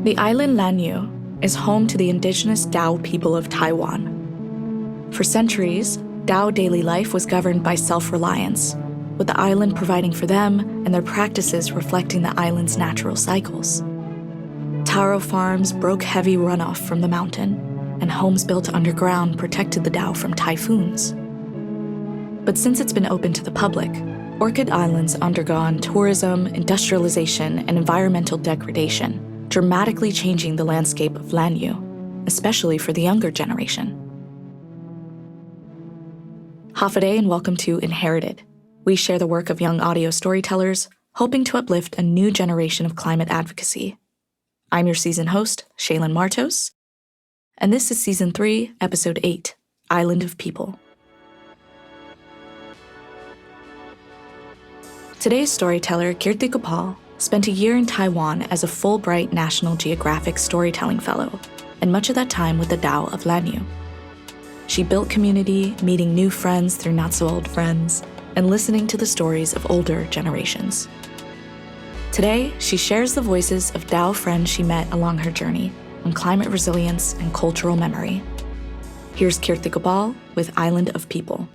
The island Lanyu is home to the indigenous Dao people of Taiwan. For centuries, Dao daily life was governed by self-reliance, with the island providing for them and their practices reflecting the island's natural cycles. Taro farms broke heavy runoff from the mountain, and homes built underground protected the Dao from typhoons. But since it's been open to the public, Orchid Island's undergone tourism, industrialization, and environmental degradation, dramatically changing the landscape of Lanyu, especially for the younger generation. Hafaday and welcome to Inherited. We share the work of young audio storytellers, hoping to uplift a new generation of climate advocacy. I'm your season host, Shaylin Martos, and this is Season 3, Episode 8, Island of People. Today's storyteller, Keerti Gopal, spent a year in Taiwan as a Fulbright National Geographic Storytelling Fellow, and much of that time with the Dao of Lanyu. She built community, meeting new friends through not-so-old friends, and listening to the stories of older generations. Today, she shares the voices of Dao friends she met along her journey on climate resilience and cultural memory. Here's Keerti Gopal with Island of People.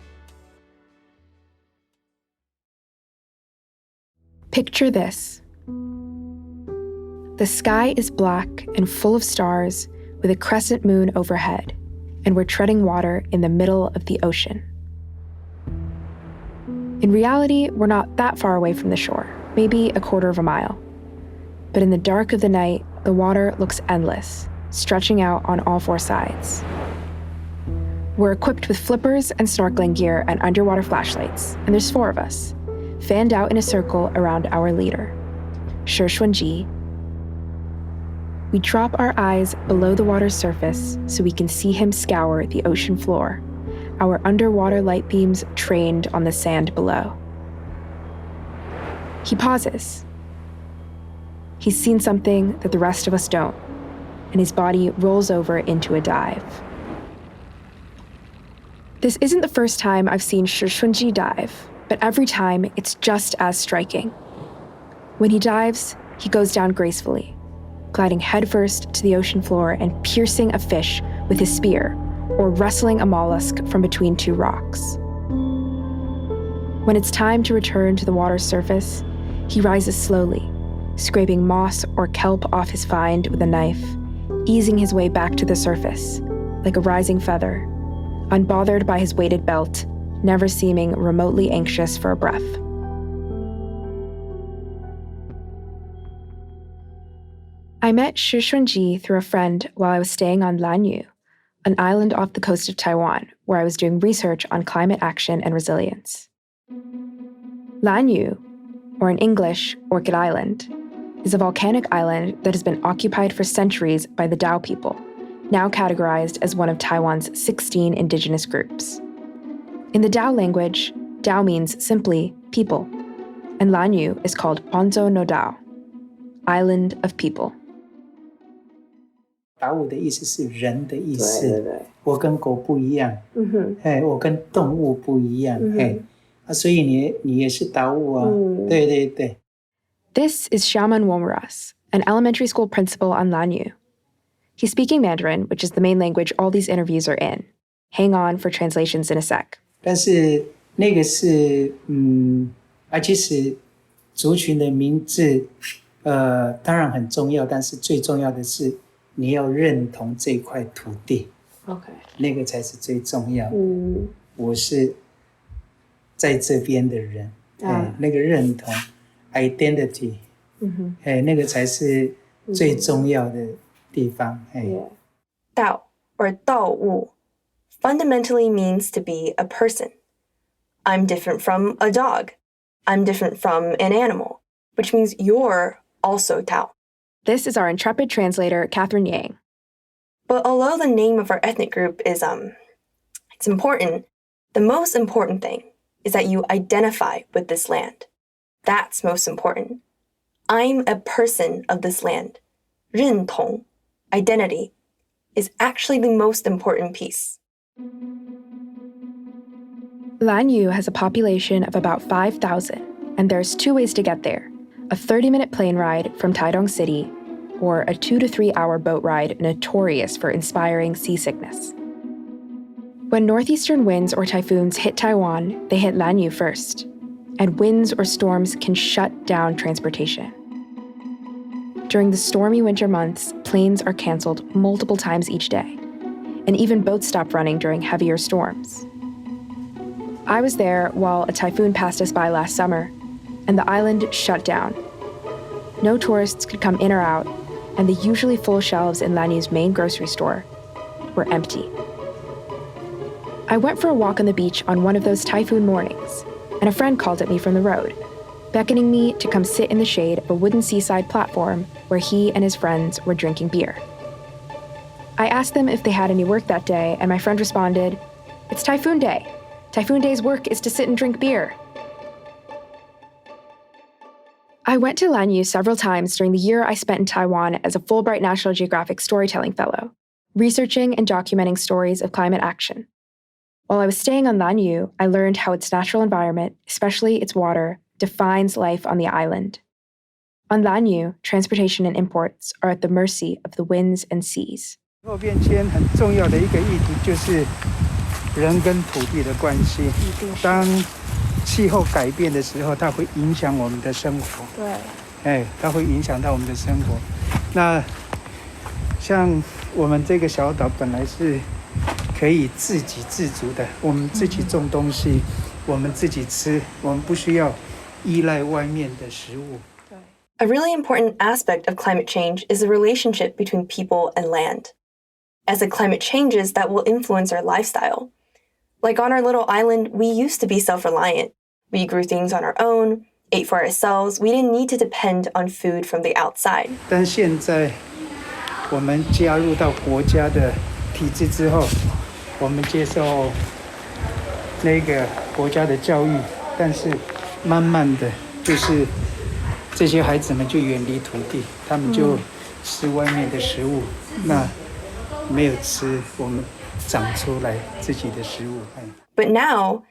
Picture this. The sky is black and full of stars with a crescent moon overhead, and we're treading water in the middle of the ocean. In reality, we're not that far away from the shore, maybe a quarter of a mile. But in the dark of the night, the water looks endless, stretching out on all four sides. We're equipped with flippers and snorkeling gear and underwater flashlights, and there's 4 of us, fanned out in a circle around our leader, Shunji. We drop our eyes below the water's surface so we can see him scour the ocean floor, our underwater light beams trained on the sand below. He pauses. He's seen something that the rest of us don't, and his body rolls over into a dive. This isn't the first time I've seen Shunji dive, but every time it's just as striking. When he dives, he goes down gracefully, gliding headfirst to the ocean floor and piercing a fish with his spear, or wrestling a mollusk from between 2 rocks. When it's time to return to the water's surface, he rises slowly, scraping moss or kelp off his find with a knife, easing his way back to the surface, like a rising feather, unbothered by his weighted belt, never seeming remotely anxious for a breath. I met Shunji through a friend while I was staying on Lanyu, an island off the coast of Taiwan, where I was doing research on climate action and resilience. Lanyu, or in English, Orchid Island, is a volcanic island that has been occupied for centuries by the Dao people, now categorized as one of Taiwan's 16 indigenous groups. In the Dao language, Dao means simply people, and Lanyu is called Ponzo no Dao, Island of People. 达悟的意思是人的意思，我跟狗不一样，我跟动物不一样，所以你也是达悟啊，对对对。This is Xiaoman Womaras, an elementary school principal on Lanyu. He's speaking Mandarin, which is the main language all these interviews are in. Hang on for translations in a sec. 但是那个是其实族群的名字，当然很重要，但是最重要的是你要认同这块土地。OK， 那个才是最重要的。我是在这边的人，那个认同 identity，那个才是最重要的地方。Dao, or 道物, fundamentally means to be a person. I'm different from a dog. I'm different from an animal, which means you're also Dao. This is our intrepid translator, Catherine Yang. But although the name of our ethnic group is, it's important, the most important thing is that you identify with this land. That's most important. I'm a person of this land. 认同, identity, is actually the most important piece. Lanyu has a population of about 5,000, and there's 2 ways to get there. A 30-minute plane ride from Taidong City or a 2 to 3 hour boat ride notorious for inspiring seasickness. When northeastern winds or typhoons hit Taiwan, they hit Lanyu first, and winds or storms can shut down transportation. During the stormy winter months, planes are canceled multiple times each day, and even boats stop running during heavier storms. I was there while a typhoon passed us by last summer, and the island shut down. No tourists could come in or out, and the usually full shelves in Lanyu's main grocery store were empty. I went for a walk on the beach on one of those typhoon mornings, and a friend called at me from the road, beckoning me to come sit in the shade of a wooden seaside platform where he and his friends were drinking beer. I asked them if they had any work that day, and my friend responded, "It's Typhoon Day. Typhoon Day's work is to sit and drink beer." I went to Lanyu several times during the year I spent in Taiwan as a Fulbright National Geographic Storytelling Fellow, researching and documenting stories of climate action. While I was staying on Lanyu, I learned how its natural environment, especially its water, defines life on the island. On Lanyu, transportation and imports are at the mercy of the winds and seas. 气候变迁很重要的一个议题就是人跟土地的关系。当气候改变的时候，它会影响我们的生活。对，它会影响到我们的生活。那像我们这个小岛本来是可以自给自足的，我们自己种东西，我们自己吃，我们不需要依赖外面的食物。A really important aspect of climate change is the relationship between people and land. As the climate changes, that will influence our lifestyle. Like on our little island, we used to be self-reliant. We grew things on our own, ate for ourselves. We didn't need to depend on food from the outside. 但现在我们加入到国家的体制之后，我们接受那个国家的教育，但是慢慢的就是这些孩子们就远离土地，他们就吃外面的食物，那没有吃我们长出来自己的食物。But now,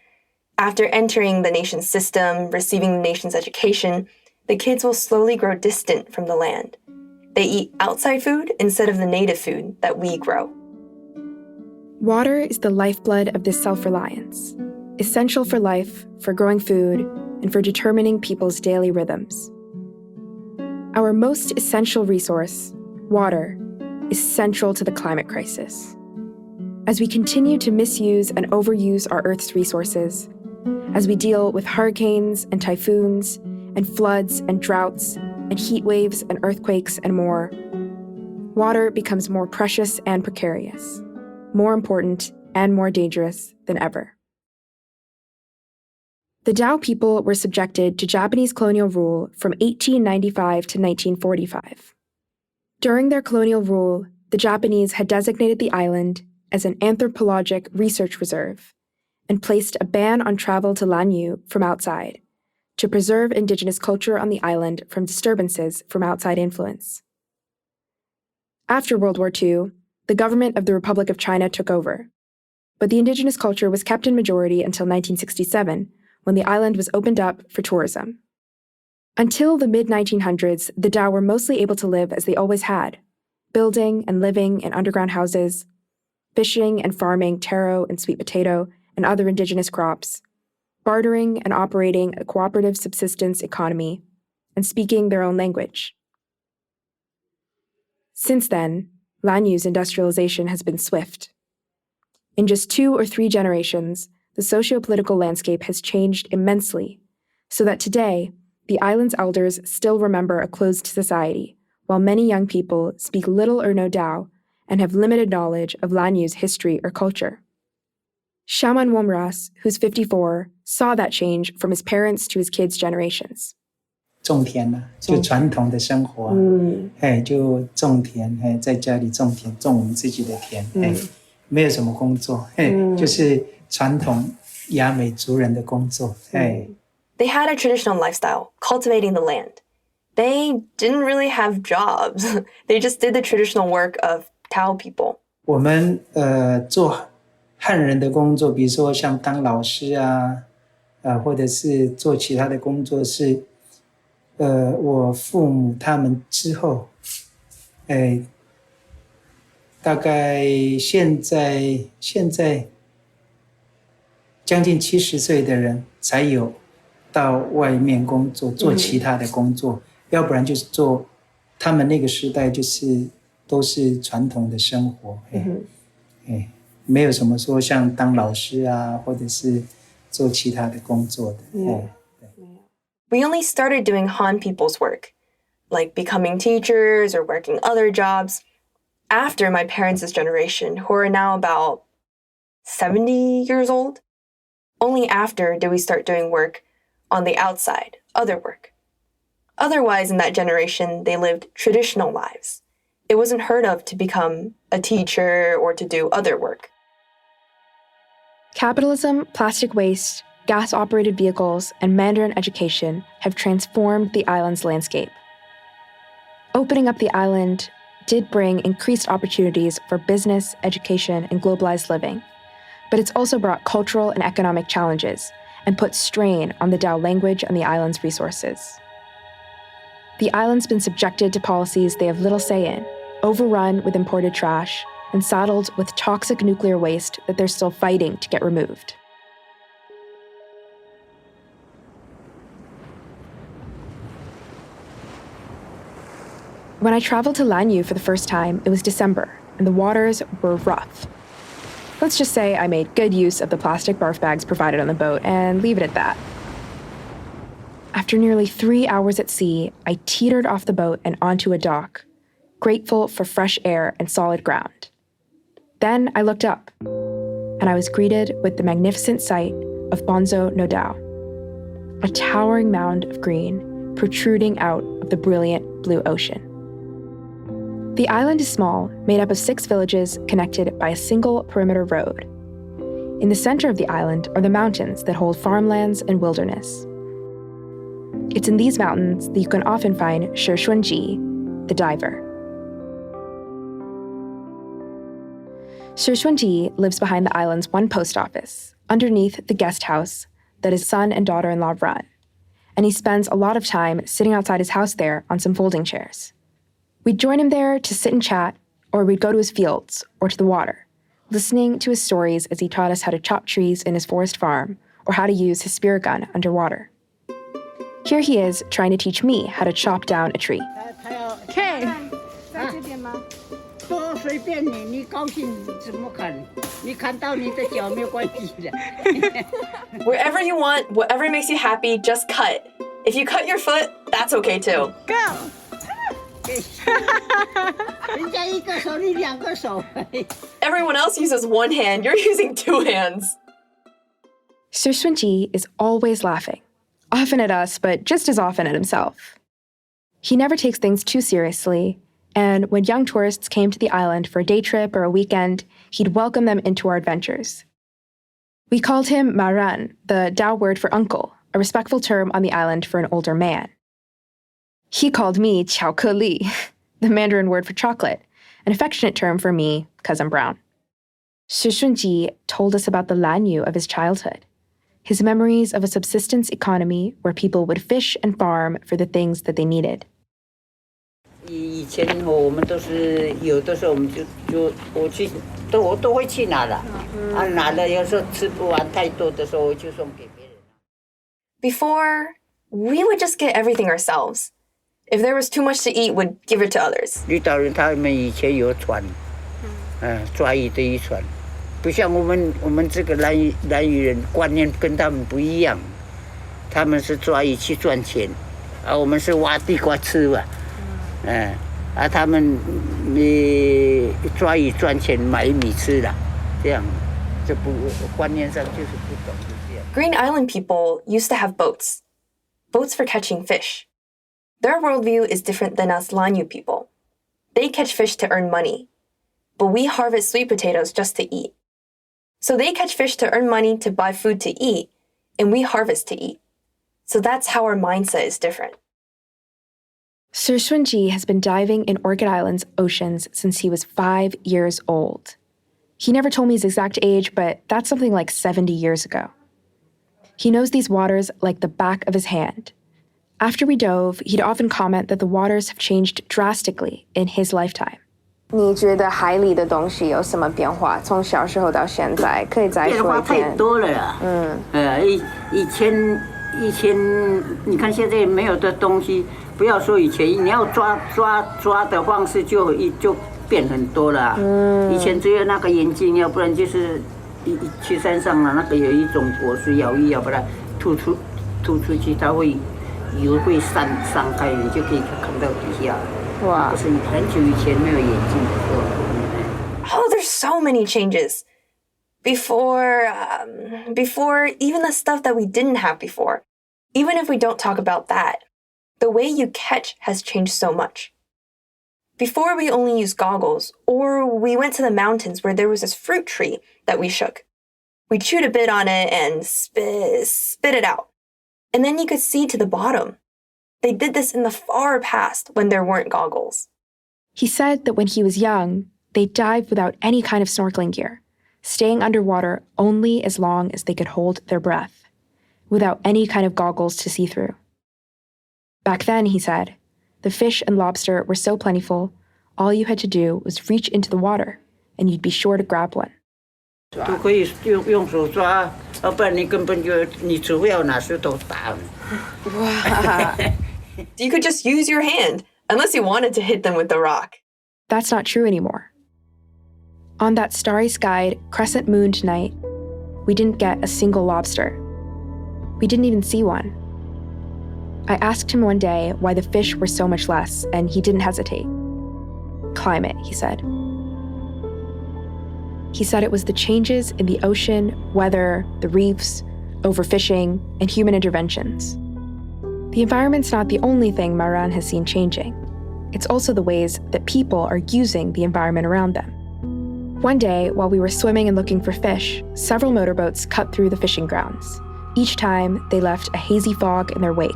after entering the nation's system, receiving the nation's education, the kids will slowly grow distant from the land. They eat outside food instead of the native food that we grow. Water is the lifeblood of this self-reliance, essential for life, for growing food, and for determining people's daily rhythms. Our most essential resource, water, is central to the climate crisis. As we continue to misuse and overuse our Earth's resources, as we deal with hurricanes and typhoons and floods and droughts and heat waves and earthquakes and more, water becomes more precious and precarious, more important and more dangerous than ever. The Dao people were subjected to Japanese colonial rule from 1895 to 1945. During their colonial rule, the Japanese had designated the island as an anthropologic research reserve and placed a ban on travel to Lanyu from outside to preserve indigenous culture on the island from disturbances from outside influence. After World War II, the government of the Republic of China took over, but the indigenous culture was kept in majority until 1967, when the island was opened up for tourism. Until the mid-1900s, the Dao were mostly able to live as they always had, building and living in underground houses, fishing and farming taro and sweet potato and other indigenous crops, bartering and operating a cooperative subsistence economy, and speaking their own language. Since then, Lanyu's industrialization has been swift. In just 2 or 3 generations, the socio-political landscape has changed immensely, so that today, the island's elders still remember a closed society, while many young people speak little or no Dao and have limited knowledge of Lanyu's history or culture. Shaman Womras, who's 54, saw that change from his parents to his kids' generations. 种田呢，就传统的生活啊，就种田，在家里种田，种我们自己的田，没有什么工作，就是传统雅美族人的工作，They had a traditional lifestyle, cultivating the land. They didn't really have jobs. They just did the traditional work of Tao people. 我们做汉人的工作，比如说像当老师啊，或者是做其他的工作是，我父母他们之后大概现在将近70岁的人才有到外面工作，做其他的工作，要不然就是做他们那个时代就是都是传统的生活，没有什么说像当老师啊，或者是做其他的工作的。We only started doing Han people's work, like becoming teachers or working other jobs, after my parents' generation, who are now about 70 years old. Only after did we start doing work on the outside, other work. Otherwise, in that generation, they lived traditional lives. It wasn't heard of to become a teacher or to do other work. Capitalism, plastic waste, gas-operated vehicles, and Mandarin education have transformed the island's landscape. Opening up the island did bring increased opportunities for business, education, and globalized living, but it's also brought cultural and economic challenges and put strain on the Dao language and the island's resources. The island's been subjected to policies they have little say in, overrun with imported trash, and saddled with toxic nuclear waste that they're still fighting to get removed. When I traveled to Lanyu for the first time, it was December, and the waters were rough. Let's just say I made good use of the plastic barf bags provided on the boat and leave it at that. After nearly 3 hours at sea, I teetered off the boat and onto a dock, grateful for fresh air and solid ground. Then I looked up, and I was greeted with the magnificent sight of Bonzo no Dao, a towering mound of green protruding out of the brilliant blue ocean. The island is small, made up of 6 villages connected by a single perimeter road. In the center of the island are the mountains that hold farmlands and wilderness. It's in these mountains that you can often find Shishunji, the diver. Shishunji lives behind the island's one post office, underneath the guest house that his son and daughter-in-law run, and he spends a lot of time sitting outside his house there on some folding chairs. We'd join him there to sit and chat, or we'd go to his fields or to the water, listening to his stories as he taught us how to chop trees in his forest farm or how to use his spear gun underwater. Here he is trying to teach me how to chop down a tree. Okay. Wherever you want, whatever makes you happy, just cut. If you cut your foot, that's okay too. Go! Everyone else uses one hand, you're using 2 hands. Shishunji is always laughing, often at us, but just as often at himself. He never takes things too seriously, and when young tourists came to the island for a day trip or a weekend, he'd welcome them into our adventures. We called him Maran, the Dao word for uncle, a respectful term on the island for an older man. He called me Qiao Ke Li, the Mandarin word for chocolate, an affectionate term for me because I'm brown. Shishunji told us about the Lanyu of his childhood, his memories of a subsistence economy where people would fish and farm for the things that they needed. 以前我们都是有的时候我们我都会去拿了，拿了有时候吃不完太多的时候我就送给别人。 Before, we would just get everything ourselves. If there was too much to eat, we'd give it to others. 绿岛人他们以前有船，抓鱼的渔船，不像我们这个兰屿人观念跟他们不一样，他们是抓鱼去赚钱，我们是挖地瓜吃吧，他们抓鱼赚钱买米吃了，这样，这不观念上就是不懂是这样。 Green Island people used to have boats for catching fish. Their worldview is different than us Lanyu people. They catch fish to earn money, but we harvest sweet potatoes just to eat. So they catch fish to earn money to buy food to eat, and we harvest to eat. So that's how our mindset is different. Shishunji has been diving in Orchid Island's oceans since he was 5 years old. He never told me his exact age, but that's something like 70 years ago. He knows these waters like the back of his hand, After we dove, he'd often comment that the waters have changed drastically in his lifetime. 你觉得海里的东西有什么变化？从小时候到现在，可以再说一遍。变化太多了呀。以前，你看现在没有的东西，不要说以前，你要抓的方式就变很多了。以前只有那个眼睛，要不然就是去山上了，那个有一种果实摇一摇，把它吐出去，它会油会散开，你就可以看到底下。哇！可是很久以前没有眼镜的时候。Oh, there's so many changes. Before even the stuff that we didn't have before. Even if we don't talk about that, the way you catch has changed so much. Before we only used goggles, or we went to the mountains where there was this fruit tree that we shook. We chewed a bit on it and spit it out. And then you could see to the bottom. They did this in the far past when there weren't goggles. He said that when he was young, they dived without any kind of snorkeling gear, staying underwater only as long as they could hold their breath, without any kind of goggles to see through. Back then, he said, the fish and lobster were so plentiful, all you had to do was reach into the water, and you'd be sure to grab one. 都可以用手抓，要不然你根本就你除非要拿石头打。Wow. You could just use your hand, unless you wanted to hit them with the rock. That's not true anymore. On that starry-skied, crescent-mooned night, we didn't get a single lobster. We didn't even see one. I asked him one day why the fish were so much less, and he didn't hesitate. Climate, he said. He said it was the changes in the ocean, weather, the reefs, overfishing, and human interventions. The environment's not the only thing Maran has seen changing. It's also the ways that people are using the environment around them. One day, while we were swimming and looking for fish, several motorboats cut through the fishing grounds. Each time, they left a hazy fog in their wake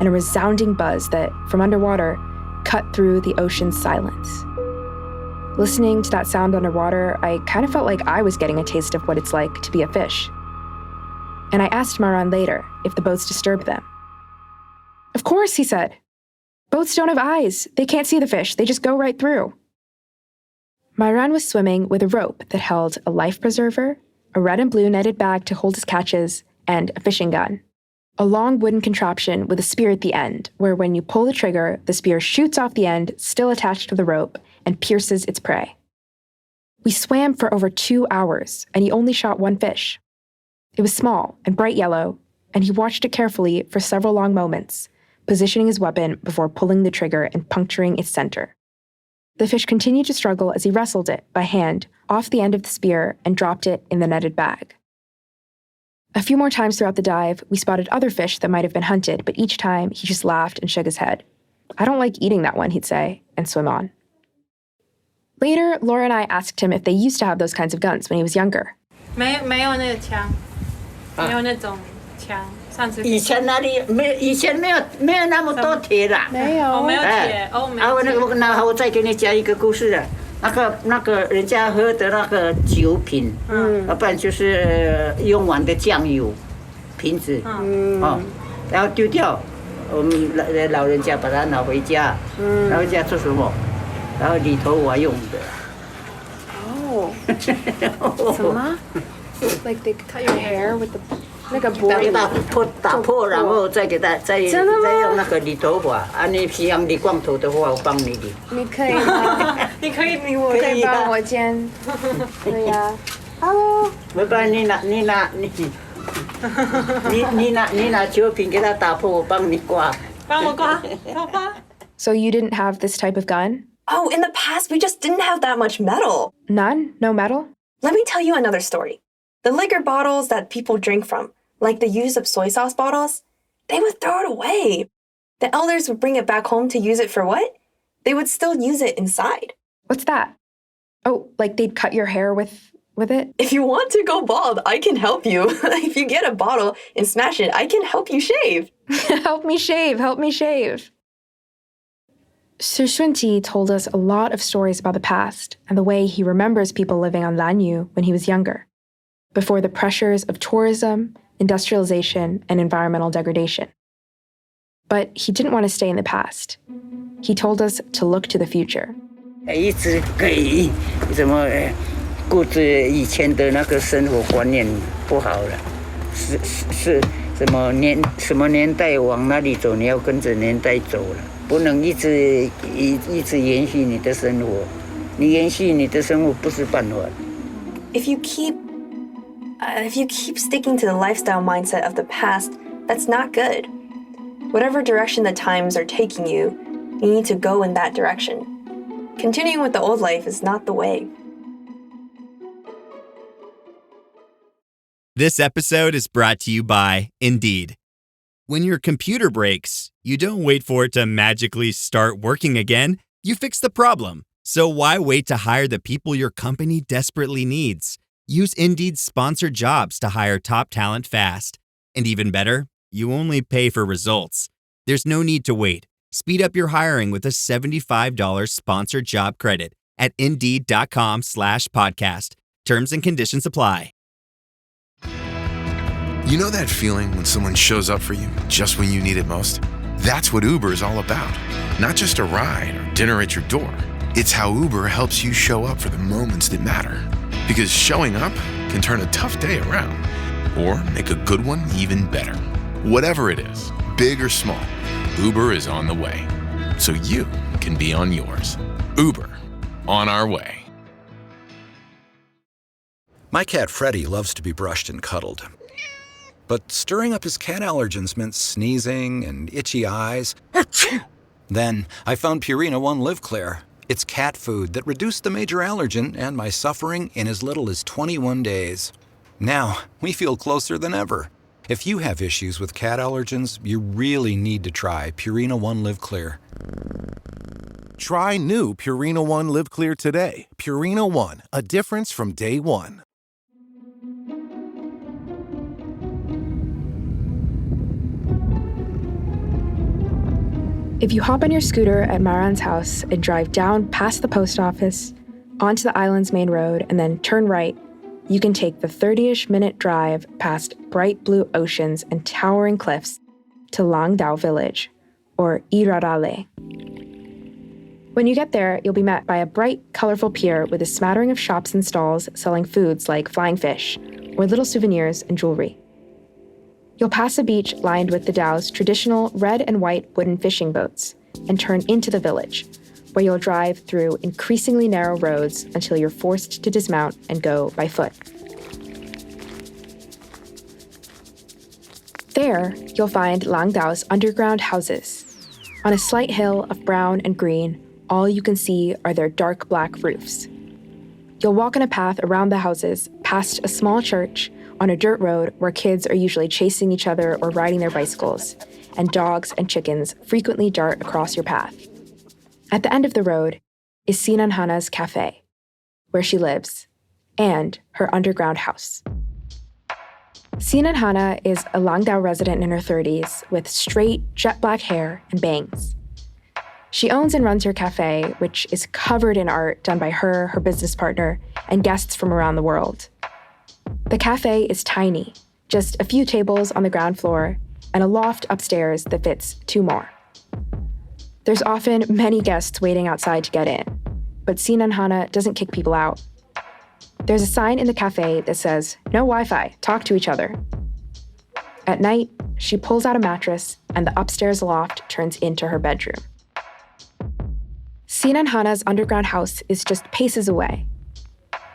and a resounding buzz that, from underwater, cut through the ocean's silence. Listening to that sound underwater, I kind of felt like I was getting a taste of what it's like to be a fish. And I asked Maran later if the boats disturbed them. Of course, he said. Boats don't have eyes. They can't see the fish. They just go right through. Maran was swimming with a rope that held a life preserver, a red and blue netted bag to hold his catches, and a fishing gun. A long wooden contraption with a spear at the end, where when you pull the trigger, the spear shoots off the end, still attached to the rope, and pierces its prey. We swam for over 2 hours, and he only shot one fish. It was small and bright yellow, and he watched it carefully for several long moments, positioning his weapon before pulling the trigger and puncturing its center. The fish continued to struggle as he wrestled it, by hand, off the end of the spear and dropped it in the netted bag. A few more times throughout the dive, we spotted other fish that might have been hunted, but each time he just laughed and shook his head. I don't like eating that one, he'd say, and swim on. Later, Laura and I asked him if they used to have those kinds of guns when he was younger. 没有那个枪，没有那种枪。上次以前那里以前没有那么多铁啦。没有铁，没有铁。那我再给你讲一个故事啊。那个人家喝的那个酒瓶，要不然就是用完的酱油瓶子，然后丢掉，我们老人家把它拿回家，拿回家做什么？然后里头我用的。哦，什么 ？Like they cut your hair with the 那个玻璃打破，然后再给它再用那个理头发。啊，你是想理光头的话，我帮你理。你可以吗？你可以帮我剪。对呀。Hello。不然你拿酒瓶给它打破，我帮你刮。帮我刮，头发。So you didn't have this type of gun? Oh, in the past, we just didn't have that much metal. None? No metal? Let me tell you another story. The liquor bottles that people drink from, like the used-up soy sauce bottles, they would throw it away. The elders would bring it back home to use it for what? They would still use it inside. What's that? Oh, like they'd cut your hair with it? If you want to go bald, I can help you. If you get a bottle and smash it, I can help you shave. Help me shave. Sir Shunti told us a lot of stories about the past and the way he remembers people living on Lanyu when he was younger, before the pressures of tourism, industrialization, and environmental degradation. But he didn't want to stay in the past. He told us to look to the future. 一直给什么顾着以前的那个生活观念不好了，是什么年代往哪里走，你要跟着年代走了，不能一直延续你的生活，你延续你的生活不是办法。If you keep sticking to the lifestyle mindset of the past, that's not good. Whatever direction the times are taking you, you need to go in that direction. Continuing with the old life is not the way. This episode is brought to you by Indeed. When your computer breaks, you don't wait for it to magically start working again. You fix the problem. So why wait to hire the people your company desperately needs? Use Indeed's sponsored jobs to hire top talent fast. And even better, you only pay for results. There's no need to wait. Speed up your hiring with a $75 sponsored job credit at Indeed.com/podcast. Terms and conditions apply. You know that feeling when someone shows up for you just when you need it most? That's what Uber is all about. Not just a ride or dinner at your door. It's how Uber helps you show up for the moments that matter. Because showing up can turn a tough day around or make a good one even better. Whatever it is, big or small, Uber is on the way. So you can be on yours. Uber, on our way. My cat Freddie loves to be brushed and cuddled. But stirring up his cat allergens meant sneezing and itchy eyes. Then I found Purina One Live Clear. It's cat food that reduced the major allergen and my suffering in as little as 21 days. Now, we feel closer than ever. If you have issues with cat allergens, you really need to try Purina One Live Clear. Try new Purina One Live Clear today. Purina One, a difference from day one. If you hop on your scooter at Maran's house and drive down past the post office, onto the island's main road, and then turn right, you can take the 30-ish minute drive past bright blue oceans and towering cliffs to Lang Dao village, or Irarale. When you get there, you'll be met by a bright, colorful pier with a smattering of shops and stalls selling foods like flying fish, or little souvenirs and jewelry. You'll pass a beach lined with the Dao's traditional red and white wooden fishing boats and turn into the village, where you'll drive through increasingly narrow roads until you're forced to dismount and go by foot. There, you'll find Lang Dao's underground houses. On a slight hill of brown and green, all you can see are their dark black roofs. You'll walk on a path around the houses, past a small church, on a dirt road where kids are usually chasing each other or riding their bicycles, and dogs and chickens frequently dart across your path. At the end of the road is Sinan Hana's cafe, where she lives, and her underground house. Sinan Hana is a Lang Dao resident in her 30s with straight, jet black hair and bangs. She owns and runs her cafe, which is covered in art done by her business partner, and guests from around the world. The cafe is tiny, just a few tables on the ground floor and a loft upstairs that fits 2 more. There's often many guests waiting outside to get in, but Sinan Hana doesn't kick people out. There's a sign in the cafe that says, "No Wi-Fi, talk to each other." At night, she pulls out a mattress and the upstairs loft turns into her bedroom. Sinan Hana's underground house is just paces away.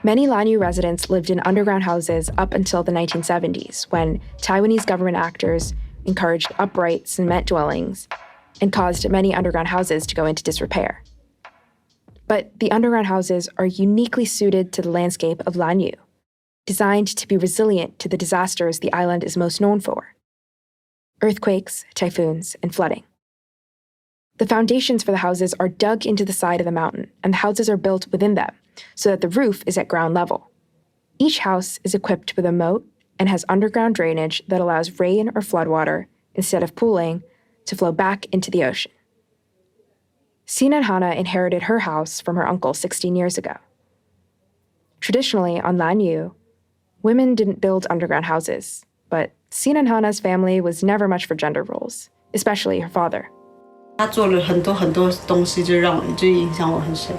Many Lanyu residents lived in underground houses up until the 1970s, when Taiwanese government actors encouraged upright cement dwellings and caused many underground houses to go into disrepair. But the underground houses are uniquely suited to the landscape of Lanyu, designed to be resilient to the disasters the island is most known for: earthquakes, typhoons, and flooding. The foundations for the houses are dug into the side of the mountain, and the houses are built within them, so that the roof is at ground level. Each house is equipped with a moat and has underground drainage that allows rain or floodwater, instead of pooling, to flow back into the ocean. Sinan Hana inherited her house from her uncle 16 years ago. Traditionally, on Lanyu, women didn't build underground houses, but Sinan Hana's family was never much for gender roles, especially her father. 他做了很多很多东西，就让我就影响我很深。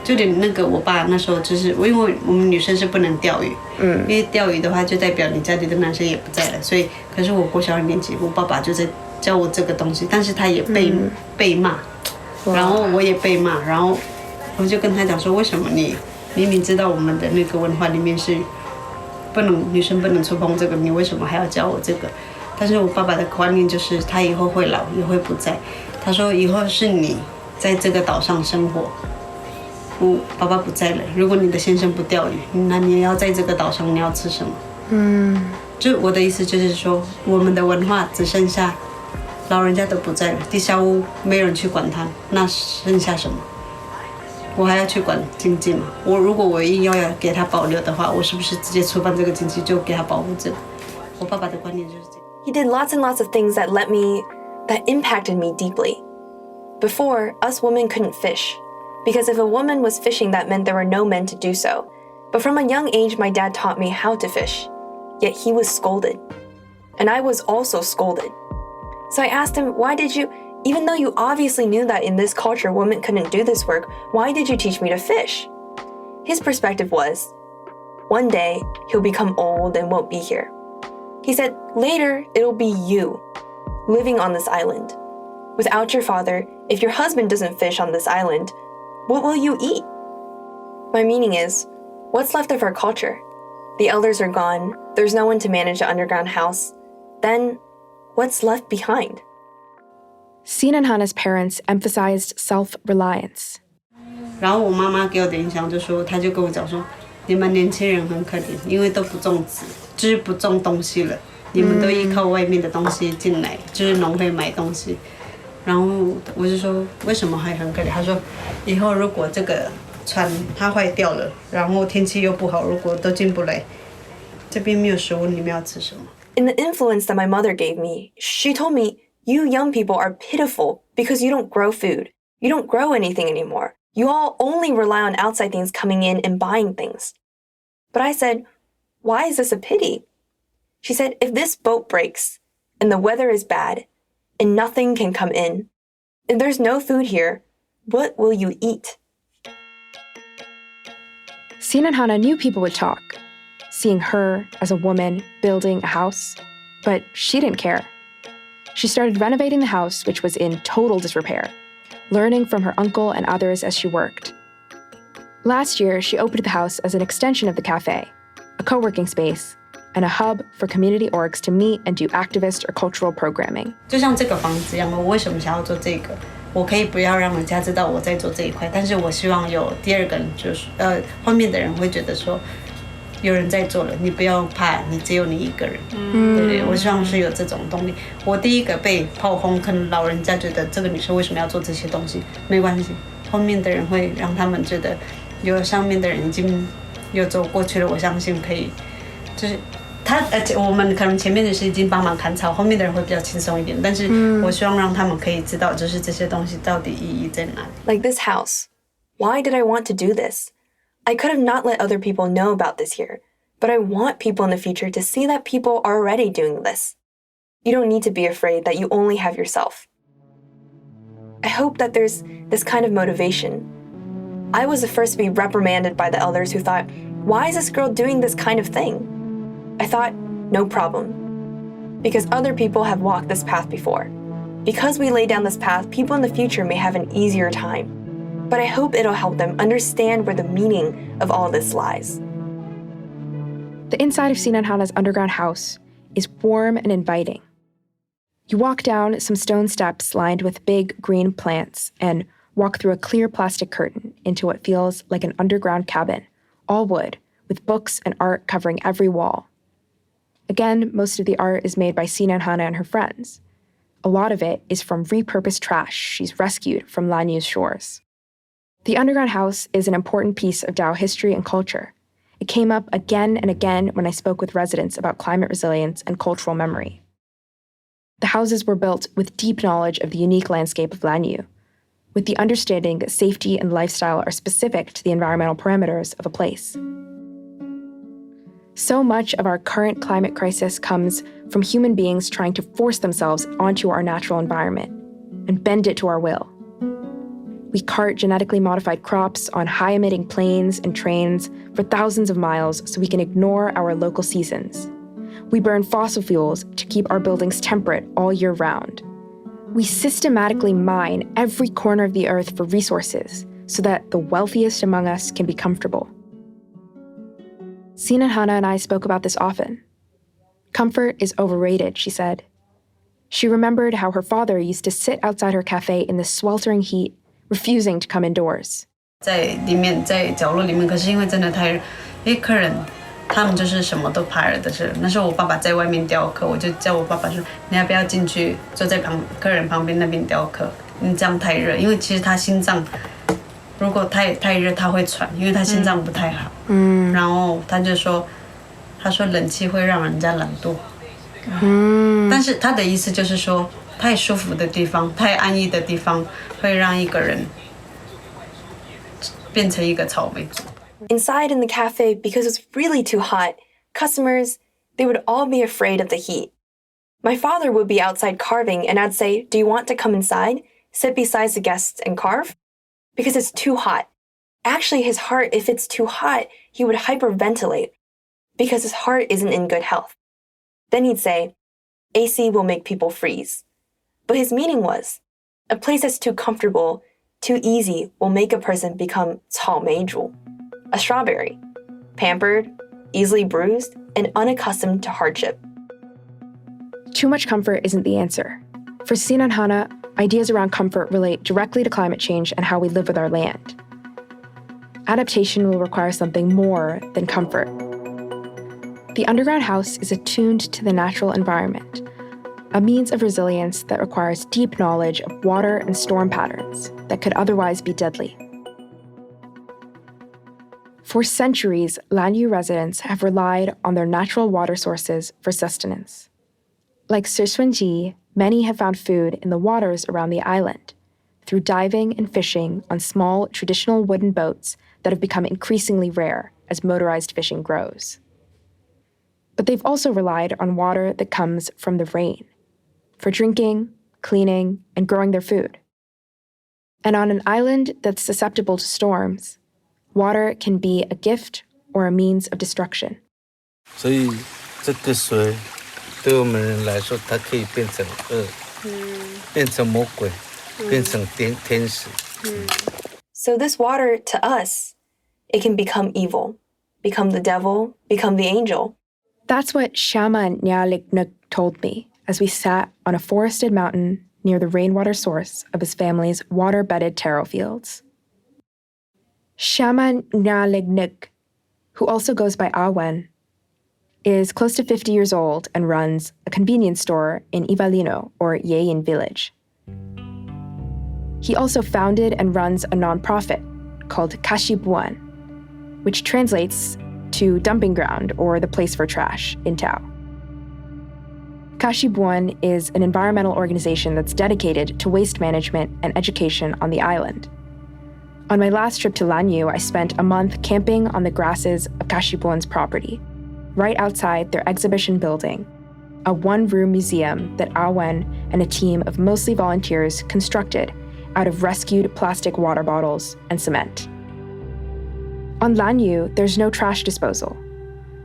就连那个我爸那时候就是因为我们女生是不能钓鱼，因为钓鱼的话就代表你家里的男生也不在了，所以可是我国小2年级，我爸爸就在教我这个东西，但是他也被骂，然后我也被骂，然后我就跟他讲说，为什么你明明知道我们的那个文化里面是不能女生不能触碰这个，你为什么还要教我这个？但是我爸爸的观念就是他以后会老也会不在，他说以后是你在这个岛上生活，我爸爸不在了，如果你的先生不钓鱼，那你要在这个岛上你要吃什么？就我的意思就是说，我们的文化只剩下老人家都不在了，地下屋没有人去管它，那剩下什么？我还要去管经济嘛？如果我硬要给他保留的话，我是不是直接触犯这个经济就给他保护这个？我爸爸的观念就是这样。He did lots and lots of things that impacted me deeply. Before, us women couldn't fish, because if a woman was fishing, that meant there were no men to do so. But from a young age, my dad taught me how to fish. Yet he was scolded. And I was also scolded. So I asked him, why did you, even though you obviously knew that in this culture women couldn't do this work, why did you teach me to fish? His perspective was, one day he'll become old and won't be here. He said, later it'll be you, living on this island. Without your father, if your husband doesn't fish on this island, what will you eat? My meaning is, what's left of our culture? The elders are gone, there's no one to manage the underground house. Then, what's left behind? Sin and Hana's parents emphasized self-reliance. 然后我妈妈给我的影响就说，她就跟我讲说，你们年轻人很可怜，因为都不种植，就是不种东西了，你们都依靠外面的东西进来，就是农会买东西。然后我就说，为什么还很可怜？她说，以后如果这个船它坏掉了，然后天气又不好，如果都进不来，这边没有食物，你们要吃什么？ In the influence that my mother gave me, she told me, you young people are pitiful because you don't grow food. You don't grow anything anymore. You all only rely on outside things coming in and buying things. But I said, why is this a pity? She said, if this boat breaks and the weather is bad and nothing can come in, and there's no food here, what will you eat? Sin and Hana knew people would talk, seeing her as a woman building a house, but she didn't care. She started renovating the house, which was in total disrepair, learning from her uncle and others as she worked. Last year, she opened the house as an extension of the cafe, a co-working space, and a hub for community orgs to meet and do activist or cultural programming. 就像这个房子一样，我为什么想要做这个？我可以不要让人家知道我在做这一块，但是我希望有第二个人，就是后面的人会觉得说，有人在做了，你不要怕，你只有你一个人。对对，我希望是有这种动力。我第一个被炮轰，可能老人家觉得这个女生为什么要做这些东西？没关系，后面的人会让他们觉得，有上面的人已经有走过去了，我相信可以，就是我们可能前面的是已经帮忙砍草，后面的人会比较轻松一点。但是我希望让他们可以知道，就是这些东西到底意义在哪里。Like this house. Why did I want to do this? I could have not let other people know about this here, but I want people in the future to see that people are already doing this. You don't need to be afraid that you only have yourself. I hope that there's this kind of motivation. I was the first to be reprimanded by the elders who thought, why is this girl doing this kind of thing? I thought, no problem. Because other people have walked this path before. Because we lay down this path, people in the future may have an easier time. But I hope it'll help them understand where the meaning of all this lies. The inside of Sin and Hana's underground house is warm and inviting. You walk down some stone steps lined with big green plants and walk through a clear plastic curtain into what feels like an underground cabin, all wood, with books and art covering every wall. Again, most of the art is made by Sin and Hana and her friends. A lot of it is from repurposed trash she's rescued from Lanyu's shores. The underground house is an important piece of Dao history and culture. It came up again and again when I spoke with residents about climate resilience and cultural memory. The houses were built with deep knowledge of the unique landscape of Lanyu, with the understanding that safety and lifestyle are specific to the environmental parameters of a place. So much of our current climate crisis comes from human beings trying to force themselves onto our natural environment and bend it to our will. We cart genetically modified crops on high-emitting planes and trains for thousands of miles so we can ignore our local seasons. We burn fossil fuels to keep our buildings temperate all year round. We systematically mine every corner of the earth for resources so that the wealthiest among us can be comfortable. Sinanhana and I spoke about this often. Comfort is overrated, she said. She remembered how her father used to sit outside her cafe in the sweltering heat, refusing to come indoors. 在里面，在角落里面，可是因为真的太热，因为客人他们就是什么都怕热的事。那时候我爸爸在外面雕刻，我就叫我爸爸说：“你要不要进去坐在客人旁边那边雕刻？你这样太热，因为其实他心脏如果太热他会喘，因为他心脏不太好。然后他就说，他说冷气会让人家懒惰。但是他的意思就是说，太舒服的地方，太安逸的地方，会让一个人变成一个草莓族。” Inside in the cafe, because it's really too hot, customers, they would all be afraid of the heat. My father would be outside carving and I'd say, "Do you want to come inside, sit beside the guests and carve?" Because it's too hot. Actually, his heart, if it's too hot, he would hyperventilate because his heart isn't in good health. Then he'd say, "AC will make people freeze." But his meaning was, a place that's too comfortable, too easy will make a person become 草莓族. A strawberry, pampered, easily bruised, and unaccustomed to hardship. Too much comfort isn't the answer. For Sinanhana, ideas around comfort relate directly to climate change and how we live with our land. Adaptation will require something more than comfort. The underground house is attuned to the natural environment, a means of resilience that requires deep knowledge of water and storm patterns that could otherwise be deadly. For centuries, Lanyu residents have relied on their natural water sources for sustenance. Like Sirsunji, many have found food in the waters around the island, through diving and fishing on small, traditional wooden boats that have become increasingly rare as motorized fishing grows. But they've also relied on water that comes from the rain, for drinking, cleaning, and growing their food. And on an island that's susceptible to storms, water can be a gift or a means of destruction. 所以这个水对我们人来说，它可以变成恶，变成魔鬼，变成天使。So this water, to us, it can become evil, become the devil, become the angel. That's what Shaman Nyalignuk told me as we sat on a forested mountain near the rainwater source of his family's water-bedded taro fields. Shaman Nyalignuk, who also goes by Awen, is close to 50 years old and runs a convenience store in Ivalino, or Yeyin village. He also founded and runs a nonprofit called Kashibuan, which translates to dumping ground or the place for trash in Tao. Kashibuan is an environmental organization that's dedicated to waste management and education on the island. On my last trip to Lanyu, I spent a month camping on the grasses of Kashibuan's property, right outside their exhibition building, a one-room museum that Awen and a team of mostly volunteers constructed out of rescued plastic water bottles and cement. On Lanyu, there's no trash disposal.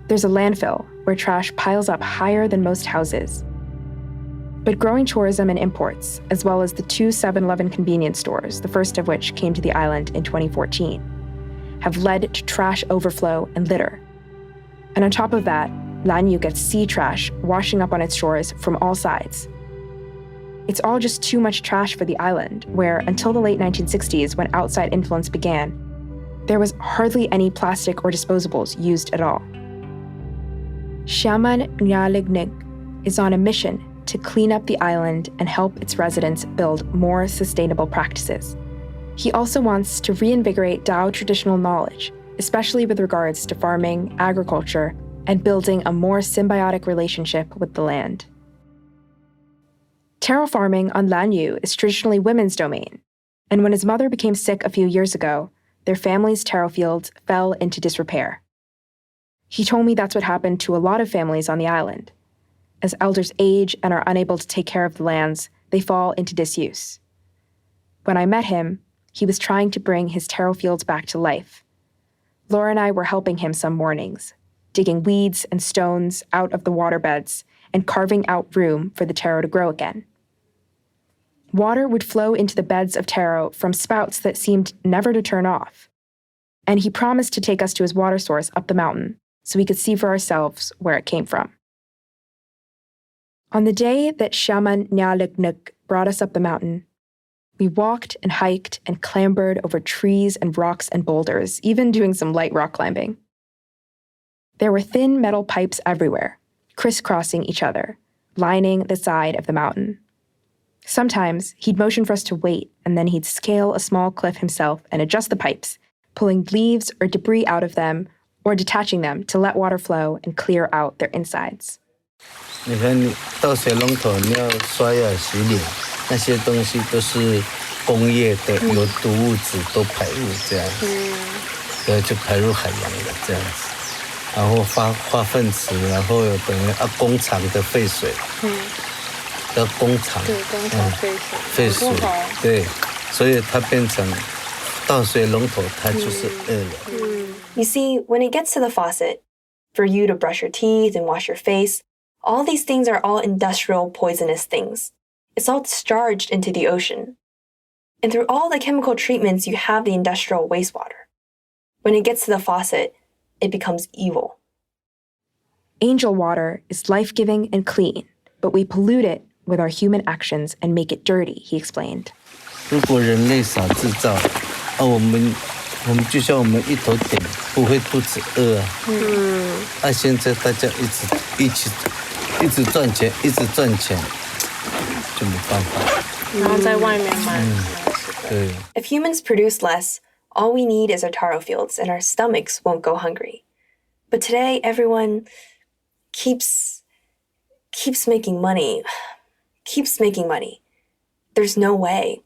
There's a landfill where trash piles up higher than most houses. But growing tourism and imports, as well as the 2 7-Eleven convenience stores, the first of which came to the island in 2014, have led to trash overflow and litter. And on top of that, Lanyu gets sea trash washing up on its shores from all sides. It's all just too much trash for the island, where until the late 1960s, when outside influence began, there was hardly any plastic or disposables used at all. Shaman Nyalignuk is on a mission to clean up the island and help its residents build more sustainable practices. He also wants to reinvigorate Dao traditional knowledge, especially with regards to farming, agriculture, and building a more symbiotic relationship with the land. Taro farming on Lanyu is traditionally women's domain, and when his mother became sick a few years ago, their family's taro fields fell into disrepair. He told me that's what happened to a lot of families on the island. As elders age and are unable to take care of the lands, they fall into disuse. When I met him, he was trying to bring his taro fields back to life. Laura and I were helping him some mornings, digging weeds and stones out of the waterbeds and carving out room for the taro to grow again. Water would flow into the beds of taro from spouts that seemed never to turn off. And he promised to take us to his water source up the mountain so we could see for ourselves where it came from. On the day that Shaman Nyalegnuk brought us up the mountain, we walked and hiked and clambered over trees and rocks and boulders, even doing some light rock climbing. There were thin metal pipes everywhere, crisscrossing each other, lining the side of the mountain. Sometimes he'd motion for us to wait, and then he'd scale a small cliff himself and adjust the pipes, pulling leaves or debris out of them or detaching them to let water flow and clear out their insides. 你看，你到水龙头你要刷牙洗脸，那些东西都是工业的有毒物质都排入这样子，就排入海洋了这样子，然后化粪池，然后有等于工厂的废水，叫工厂，对，工厂废水，对，所以它变成到水龙头它就是恶了。You see, when it gets to the faucet, for you to brush your teeth and wash your face, all these things are all industrial poisonous things. It's all discharged into the ocean. And through all the chemical treatments, you have the industrial wastewater. When it gets to the faucet, it becomes evil. Angel water is life-giving and clean, but we pollute it with our human actions and make it dirty, he explained. 如果人类少制造，我们就像我们一头点不会肚子饿啊。现在大家一直赚钱，就没办法。然后在外面买。对。If humans produce less, all we need is our taro fields and our stomachs won't go hungry. But today, everyone keeps making money. There's no way.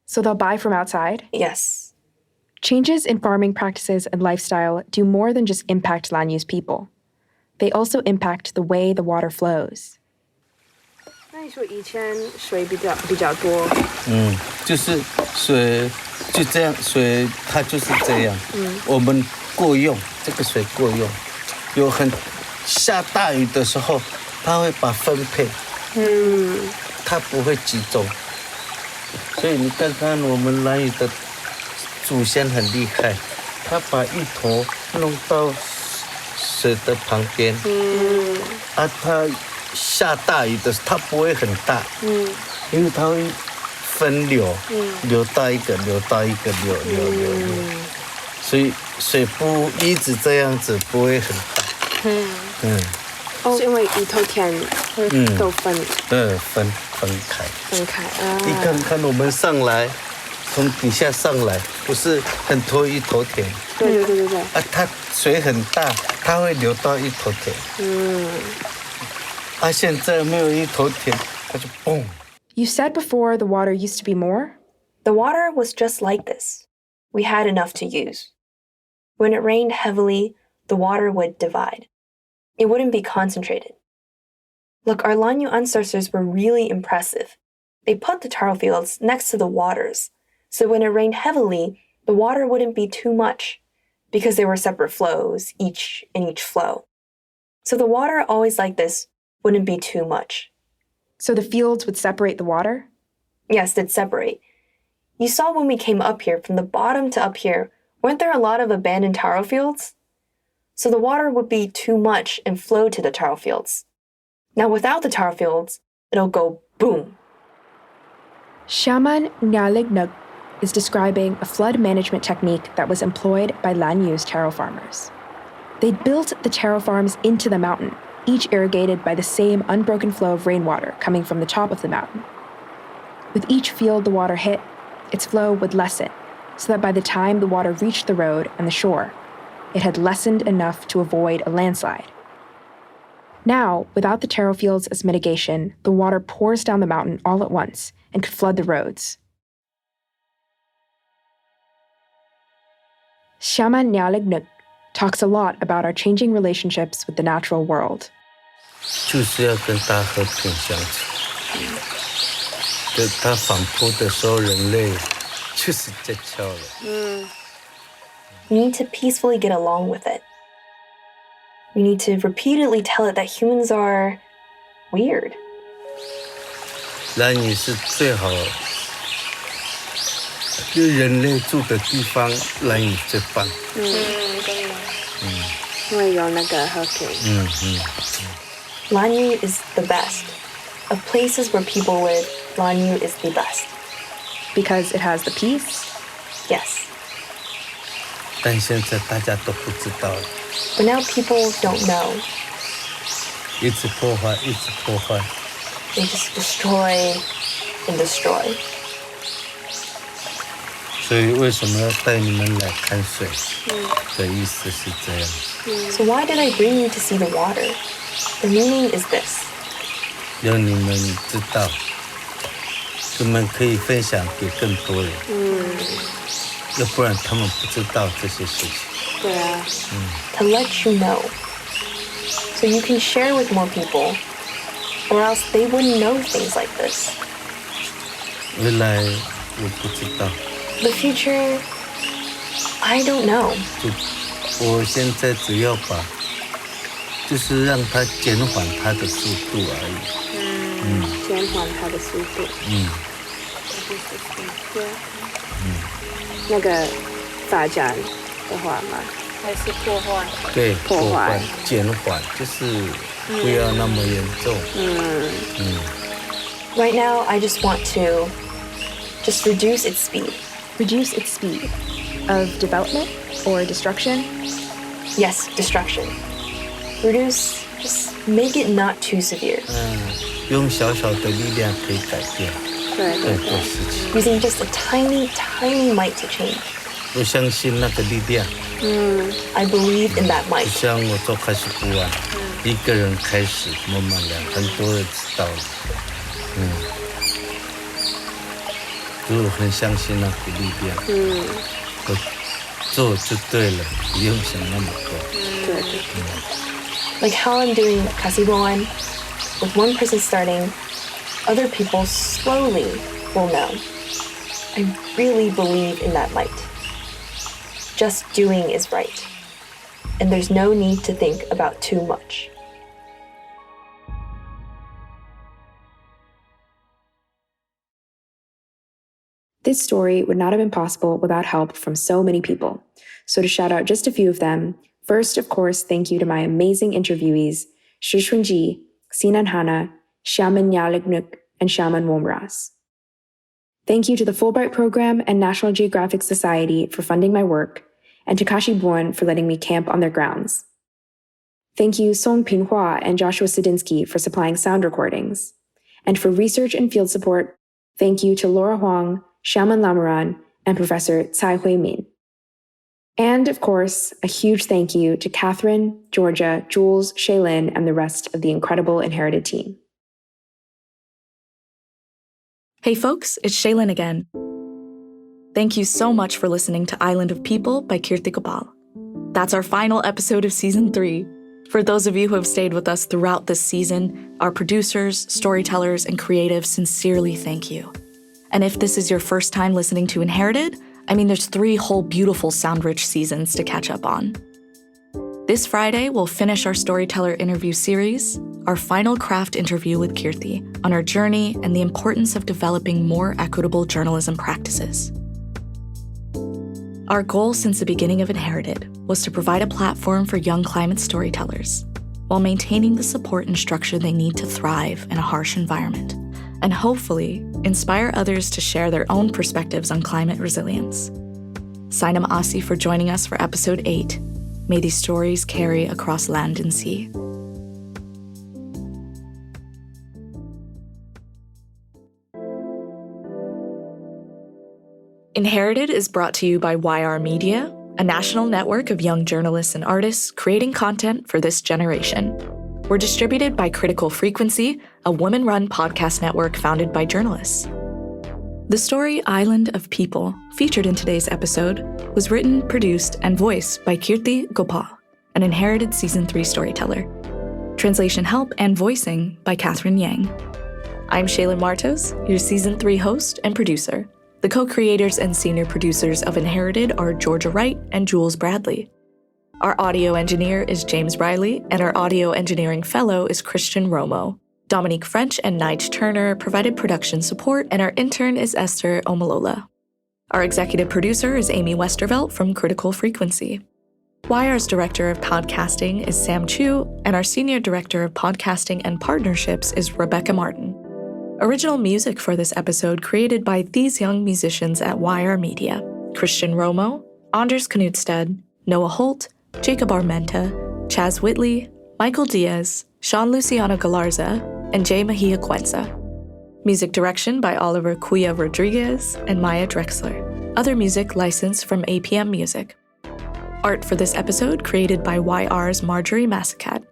So they'll buy from outside? Yes. Changes in farming practices and lifestyle do more than just impact Lanyu's people. They also impact the way the water flows. 那你说以前水比较多？就是水就这样，水它就是这样。我们够用，这个水够用。有下大雨的时候，它会把分配。它不会集中。所以你看看我们兰屿的祖先很厉害，他把一头弄到水的旁边，它下大雨的时候它不会很大，因为它会分流，流到一个，流，所以水不一直这样子不会很大，是因为一头田都分开。你看我们上来，从底下上来，不是很多一头田。对。它水很大，它会流到一头田。现在没有一头田，它就嘣。You said before the water used to be more? The water was just like this. We had enough to use. When it rained heavily, the water would divide. It wouldn't be concentrated. Look, our Lanyu ancestors were really impressive. They put the taro fields next to the waters, so when it rained heavily, the water wouldn't be too much, because there were separate flows, each in each flow. So the water always like this wouldn't be too much. So the fields would separate the water? Yes, they'd separate. You saw when we came up here, from the bottom to up here, weren't there a lot of abandoned taro fields? So the water would be too much and flow to the taro fields. Now without the taro fields, it'll go boom. Shaman Nyalegnuk is describing a flood management technique that was employed by Lanyu's taro farmers. They'd built the taro farms into the mountain, each irrigated by the same unbroken flow of rainwater coming from the top of the mountain. With each field the water hit, its flow would lessen, so that by the time the water reached the road and the shore, it had lessened enough to avoid a landslide. Now, without the taro fields as mitigation, the water pours down the mountain all at once and could flood the roads. Shaman Nyalegnuk talks a lot about our changing relationships with the natural world. 就是要跟大和平相处。它反扑的时候，人类就是在敲了。You need to peacefully get along with it. You need to repeatedly tell it that humans are weird. 兰屿是最好，就人类住的地方，兰屿最棒。真的。因为有那个和平。Lanyu is the best. Of places where people live, Lanyu is the best. Because it has the peace? Yes. 但现在大家都不知道了。But now people don't know. 一直破坏，一直破坏。They just destroy and destroy. 所以为什么要带你们来看水？的意思是这样。So why did I bring you to see the water? The meaning is this. 让你们知道，你们可以分享给更多人。要不然他们不知道这些事情。对啊。To let you know. So you can share with more people, or else they wouldn't know things like this. 未来我不知道。The future, I don't know. 我现在只要就是让它减缓它的速度而已。减缓它的速度。那个发展的话嘛，还是破坏？对，破坏、减缓，就是不要那么严重。Right now, I just want to just reduce its speed. Reduce its speed of development or destruction? Yes, destruction. Reduce, just make it not too severe. 用小小的力量可以改变很多事情。Using just a tiny, tiny might to change. 我相信那个力量。I believe in that might. 就像我做开始不完，一个人开始，慢慢来，很多人知道了。我很相信那股力量。我做就对了，不用想那么多。Like how I'm doing Kasibuan, with one person starting, other people slowly will know. I really believe in that might. Just doing is right. And there's no need to think about too much. This story would not have been possible without help from so many people. So to shout out just a few of them, first, of course, thank you to my amazing interviewees, Shishunji, Sinan Hana, Shaman Nyalignuk, and Shaman Womras. Thank you to the Fulbright Program and National Geographic Society for funding my work, and to Kashibuan for letting me camp on their grounds. Thank you Song Pinhua and Joshua Sadinsky for supplying sound recordings. And for research and field support, thank you to Laura Huang, Shaman Lamaran, and Professor Tsai Hui Min. And, of course, a huge thank you to Catherine, Georgia, Jules, Shaylin, and the rest of the incredible Inherited team. Hey folks, it's Shaylin again. Thank you so much for listening to Island of People by Keerti Gopal. That's our final episode of Season 3. For those of you who have stayed with us throughout this season, our producers, storytellers, and creatives sincerely thank you. And if this is your first time listening to Inherited, there's 3 whole beautiful sound-rich seasons to catch up on. This Friday, we'll finish our storyteller interview series, our final craft interview with Keerti on our journey and the importance of developing more equitable journalism practices. Our goal since the beginning of Inherited was to provide a platform for young climate storytellers while maintaining the support and structure they need to thrive in a harsh environment, and hopefully inspire others to share their own perspectives on climate resilience. Sainam Asi for joining us for episode 8. May these stories carry across land and sea. Inherited is brought to you by YR Media, a national network of young journalists and artists creating content for this generation. We're distributed by Critical Frequency, a women-run podcast network founded by journalists. The story Island of People, featured in today's episode, was written, produced, and voiced by Keerti Gopal, an Inherited Season 3 storyteller. Translation help and voicing by Catherine Yang. I'm Shaylin Martos, your Season 3 host and producer. The co-creators and senior producers of Inherited are Georgia Wright and Jules Bradley. Our audio engineer is James Riley, and our audio engineering fellow is Christian Romo. Dominique French and Nige Turner provided production support, and our intern is Esther Omalola. Our executive producer is Amy Westervelt from Critical Frequency. YR's director of podcasting is Sam Chu, and our senior director of podcasting and partnerships is Rebecca Martin. Original music for this episode created by these young musicians at YR Media: Christian Romo, Anders Knudstad, Noah Holt, Jacob Armenta, Chaz Whitley, Michael Diaz, Sean Luciano Galarza, and Jay Mejia Cuenza. Music direction by Oliver Cuya Rodriguez and Maya Drexler. Other music licensed from APM Music. Art for this episode created by YR's Marjorie Massacat.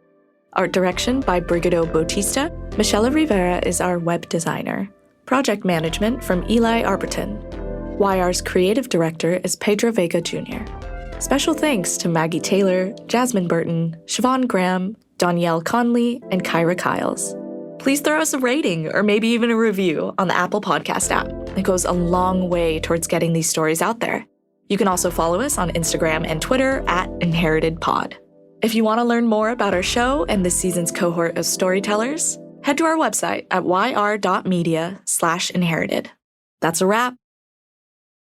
Art direction by Brigido Bautista. Michelle Rivera is our web designer. Project management from Eli Arberton. YR's creative director is Pedro Vega Jr. Special thanks to Maggie Taylor, Jasmine Burton, Siobhan Graham, Danielle Conley, and Kyra Kiles. Please throw us a rating or maybe even a review on the Apple Podcast app. It goes a long way towards getting these stories out there. You can also follow us on Instagram and Twitter at InheritedPod. If you want to learn more about our show and this season's cohort of storytellers, head to our website at yr.media/inherited. That's a wrap.